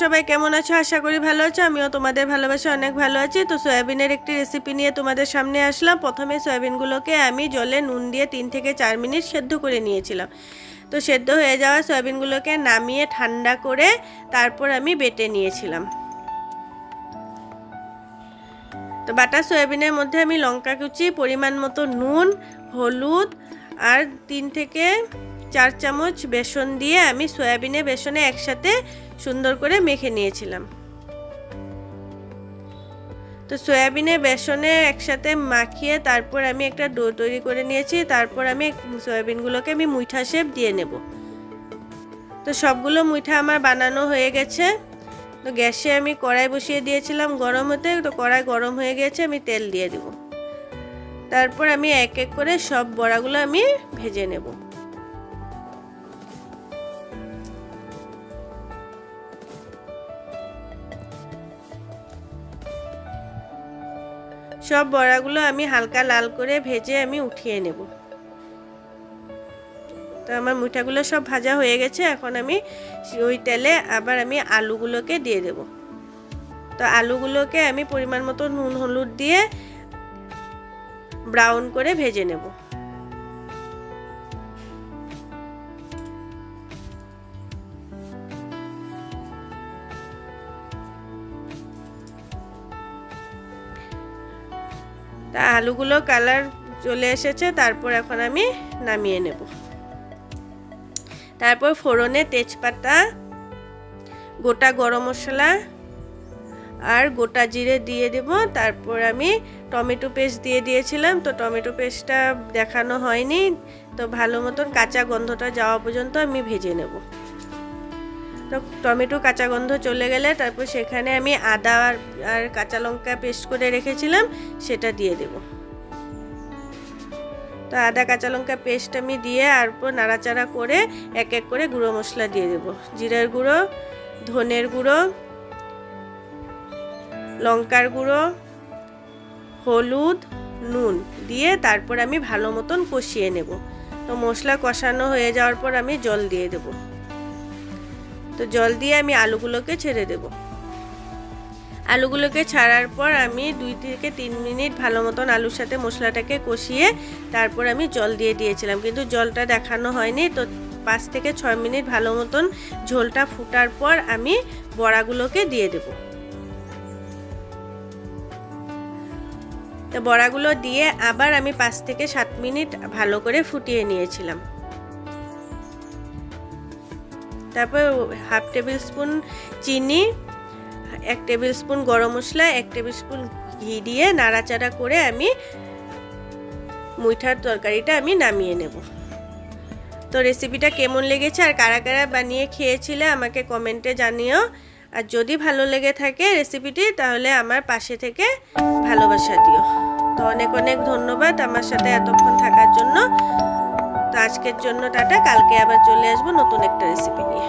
সবাই কেমন আছো? আশা করি ভালো আছো। আমিও তোমাদের ভালোবাসা অনেক ভালো আছি। তো সয়াবিনের একটি রেসিপি নিয়ে তোমাদের সামনে আসলাম। প্রথমে সয়াবিনগুলোকে আমি জলে নুন দিয়ে 3 থেকে 4 মিনিট সেদ্ধ করে নিয়েছিলাম। তো সেদ্ধ হয়ে যাওয়া সয়াবিনগুলোকে নামিয়ে ঠান্ডা করে তারপর আমি বেটে নিয়েছিলাম। তো বাটা সয়াবিনের মধ্যে আমি লঙ্কা কুচি, পরিমাণ মতো নুন, হলুদ আর 3 থেকে 4 চামচ বেসন দিয়ে আমি সয়াবিনে বেসনে একসাথে সুন্দর করে মেখে নিয়েছিলাম। তো সয়াবিনে বেসনে একসাথে মাখিয়ে তারপর আমি একটা ডো তৈরি করে নিয়েছি। তারপর আমি সয়াবিনগুলোকে আমি মুইঠা শেপ দিয়ে নেব। তো সবগুলো মুইঠা আমার বানানো হয়ে গেছে। তো গ্যাসে আমি কড়াই বসিয়ে দিয়েছিলাম গরম হতে। তো কড়াই গরম হয়ে গেছে, আমি তেল দিয়ে দেব। তারপর আমি এক এক করে সব বড়াগুলো আমি ভেজে নেব। সব বড়াগুলো আমি হালকা লাল করে ভেজে আমি উঠিয়ে নেব। তো আমার মুঠাগুলো সব ভাজা হয়ে গেছে। এখন আমি ওই তেলে আবার আমি আলুগুলোকে দিয়ে দেব। তো আলুগুলোকে আমি পরিমাণ মতো নুন হলুদ দিয়ে ব্রাউন করে ভেজে নেব। তা আলুগুলো কালার চলে এসেছে। তারপর এখন আমি নামিয়ে নেব। তারপর ফোড়নে তেজপাতা, গোটা গরম মশলা আর গোটা জিরে দিয়ে দেব। তারপর আমি টমেটো পেস্ট দিয়ে দিয়েছিলাম। তো টমেটো পেস্টটা দেখানো হয়নি। তো ভালো মতন কাঁচা গন্ধটা যাওয়া পর্যন্ত আমি ভেজে নেব। তো টমেটো কাঁচা গন্ধ চলে গেলে তারপর সেখানে আমি আদা আর কাঁচা লঙ্কা পেস্ট করে রেখেছিলাম, সেটা দিয়ে দেব। তো আদা কাঁচা লঙ্কা পেস্ট আমি দিয়ে তারপর নাড়াচাড়া করে এক এক করে গুঁড়ো মশলা দিয়ে দেব। জিরের গুঁড়ো, ধনের গুঁড়ো, লঙ্কার গুঁড়ো, হলুদ, নুন দিয়ে তারপর আমি ভালো মতন কষিয়ে নেব। তো মশলা কষানো হয়ে যাওয়ার পর আমি জল দিয়ে দেব। তো জল দিয়ে আমি আলুগুলোকে ছেড়ে দেব। আলুগুলোকে ছাড়ার পর আমি 2 থেকে 3 মিনিট ভালো মতন আলুর সাথে মশলাটাকে কষিয়ে তারপর আমি জল দিয়ে দিয়েছিলাম, কিন্তু জলটা দেখানো হয়নি। তো 5 থেকে 6 মিনিট ভালো মতন ঝোলটা ফুটার পর আমি বড়াগুলোকে দিয়ে দেব। তো বড়াগুলো দিয়ে আবার আমি 5 থেকে 7 মিনিট ভালো করে ফুটিয়ে নিয়েছিলাম। তারপর হাফ টেবিল স্পুন চিনি, 1 টেবিল স্পুন গরম মশলা, 1 টেবিল স্পুন ঘি দিয়ে নাড়াচাড়া করে আমি মুইঠার তরকারিটা আমি নামিয়ে নেব। তো রেসিপিটা কেমন লেগেছে আর কারা কারা বানিয়ে খেয়েছিলে আমাকে কমেন্টে জানিও। আর যদি ভালো লেগে থাকে রেসিপিটি তাহলে আমার পাশে থেকে ভালোবাসা দিও। তো অনেক অনেক ধন্যবাদ আমার সাথে এতক্ষণ থাকার জন্য। তো আজকের জন্য টাটা। কালকে আবার চলে আসবো নতুন একটা রেসিপি নিয়ে।